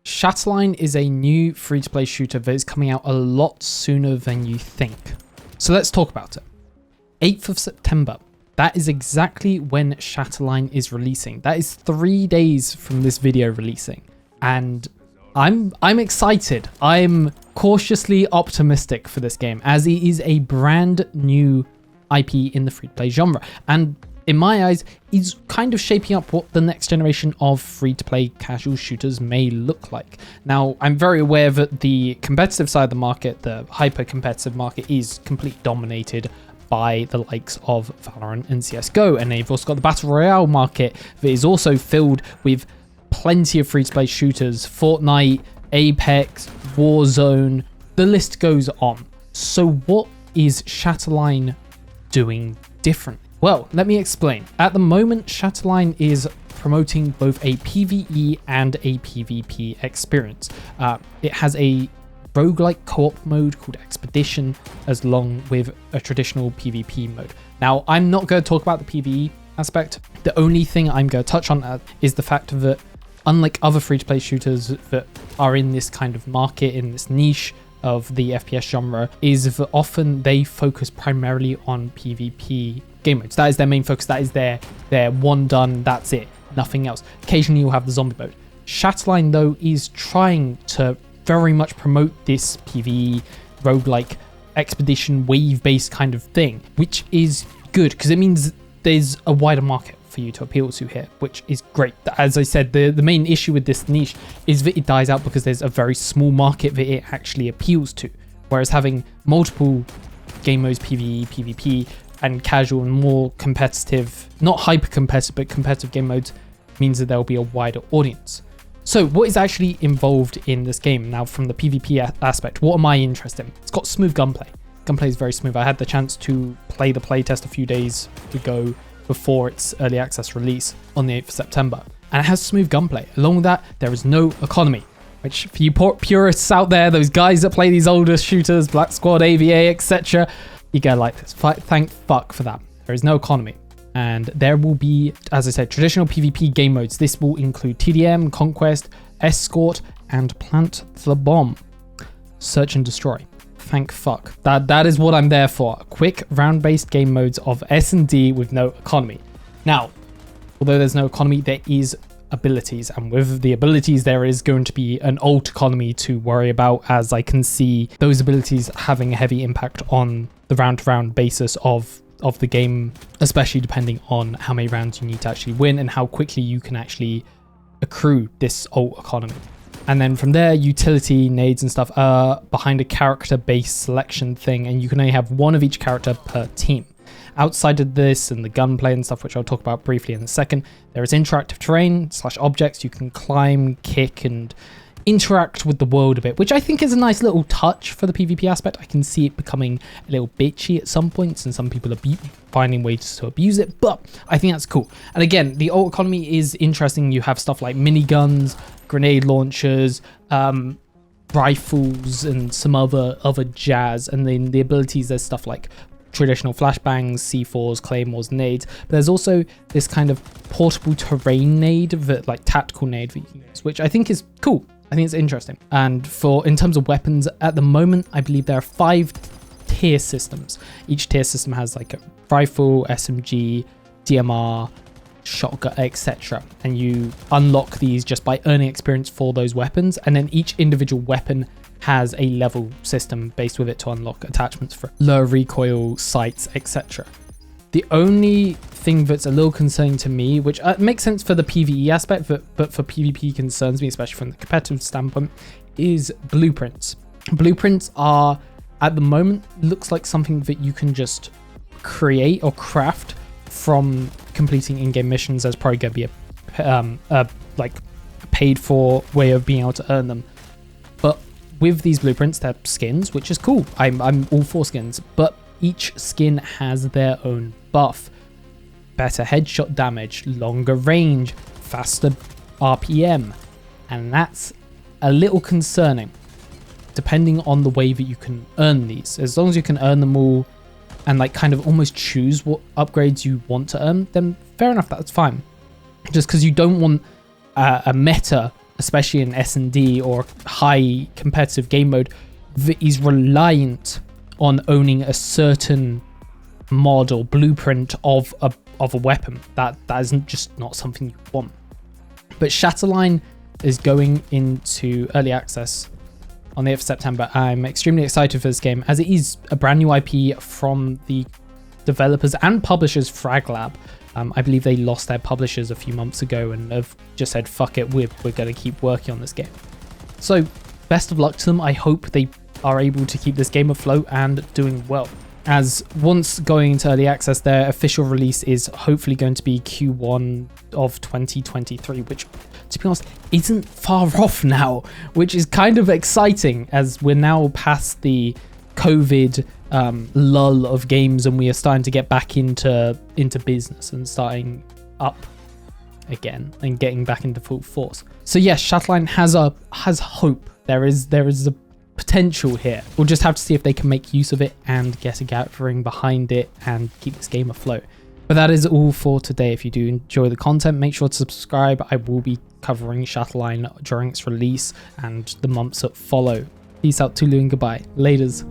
Shatterline is a new free-to-play shooter that is coming out a lot sooner than you think. So let's talk about it. 8th of September. That is exactly when Shatterline is releasing. That is 3 days from this video releasing. And I'm excited. I'm cautiously optimistic for this game, as it is a brand new IP in the free-to-play genre. And in my eyes, is kind of shaping up what the next generation of free-to-play casual shooters may look like. Now, I'm very aware that the competitive side of the market, the hyper-competitive market, is completely dominated by the likes of Valorant and CSGO, and they've also got the Battle Royale market that is also filled with plenty of free-to-play shooters, Fortnite, Apex, Warzone, the list goes on. So what is Shatterline doing different? Well, let me explain. At the moment, Shatterline is promoting both a PvE and a PvP experience. It has a roguelike co-op mode called Expedition, as long with a traditional PvP mode. Now, I'm not going to talk about the PvE aspect. The only thing I'm going to touch on is the fact that unlike other free-to-play shooters that are in this kind of market, in this niche of the FPS genre, is that often they focus primarily on PvP game modes. That is their main focus. That is their one done, that's it, nothing else. Occasionally you'll have the zombie mode. Shatterline, though, is trying to very much promote this PvE roguelike expedition wave-based kind of thing, which is good because it means there's a wider market for you to appeal to here, which is great. As I said, the main issue with this niche is that it dies out because there's a very small market that it actually appeals to, whereas having multiple game modes, PvE, PvP, and casual and more competitive, not hyper competitive, but competitive game modes, means that there will be a wider audience. So what is actually involved in this game? Now, from the PvP aspect, what am I interested in? It's got smooth gunplay. Gunplay is very smooth. I had the chance to play the playtest a few days ago before its early access release on the 8th of September. And it has smooth gunplay. Along with that, there is no economy, which for you purists out there, those guys that play these older shooters, Black Squad, AVA, etc., you go like this. Thank fuck for that. There is no economy. And there will be, as I said, traditional PvP game modes. This will include TDM, Conquest, Escort, and Plant the Bomb. Search and Destroy. Thank fuck. That is what I'm there for. Quick, round-based game modes of S&D with no economy. Now, although there's no economy, there is abilities. And with the abilities, there is going to be an alt economy to worry about, as I can see those abilities having a heavy impact on the round-to-round basis of the game, especially depending on how many rounds you need to actually win and how quickly you can actually accrue this alt economy. And then from there, utility, nades and stuff are behind a character-based selection thing, and you can only have one of each character per team. Outside of this and the gunplay and stuff, which I'll talk about briefly in a second, there is interactive terrain / objects. You can climb, kick, and interact with the world a bit, which I think is a nice little touch for the PvP aspect. I can see it becoming a little bitchy at some points, and some people are finding ways to abuse it, but I think that's cool. And again, the alt economy is interesting. You have stuff like miniguns, grenade launchers, rifles, and some other jazz. And then the abilities, there's stuff like traditional flashbangs, C4s, claymores, nades, but there's also this kind of portable terrain nade, that like tactical nade that you can use, which I think is cool. I think it's interesting. And in terms of weapons, at the moment, I believe there are 5 tier systems. Each tier system has like a rifle, SMG, DMR, shotgun, etc. And you unlock these just by earning experience for those weapons. And then each individual weapon has a level system based with it to unlock attachments for lower recoil, sights, etc. The only thing that's a little concerning to me, which makes sense for the PvE aspect, but for PvP concerns me, especially from the competitive standpoint, is blueprints. Blueprints are, at the moment, looks like something that you can just create or craft from completing in-game missions. There's probably going to be a like paid for way of being able to earn them. But with these blueprints, they're skins, which is cool. I'm all for skins, but each skin has their own buff. Better headshot damage, longer range, faster RPM. And that's a little concerning, depending on the way that you can earn these. As long as you can earn them all and like kind of almost choose what upgrades you want to earn, then fair enough, that's fine. Just because you don't want a meta especially in S&D or high competitive game mode, that is reliant on owning a certain mod or blueprint of a weapon. That isn't just not something you want. But Shatterline is going into early access on the 8th of September. I'm extremely excited for this game, as it is a brand new IP from the developers and publishers Fraglab. I believe they lost their publishers a few months ago and have just said, fuck it, we're going to keep working on this game. So best of luck to them. I hope they are able to keep this game afloat and doing well. As once going into early access, their official release is hopefully going to be Q1 of 2023, which, to be honest, isn't far off now, which is kind of exciting, as we're now past the COVID lull of games and we are starting to get back into business and starting up again and getting back into full force. So yes, Shatterline has hope. There is a potential here. We'll just have to see if they can make use of it and get a gathering behind it and keep this game afloat. But that is all for today. If you do enjoy the content, make sure to subscribe. I will be covering Shatterline during its release and the months that follow. Peace out, Tulu, and goodbye. Laters.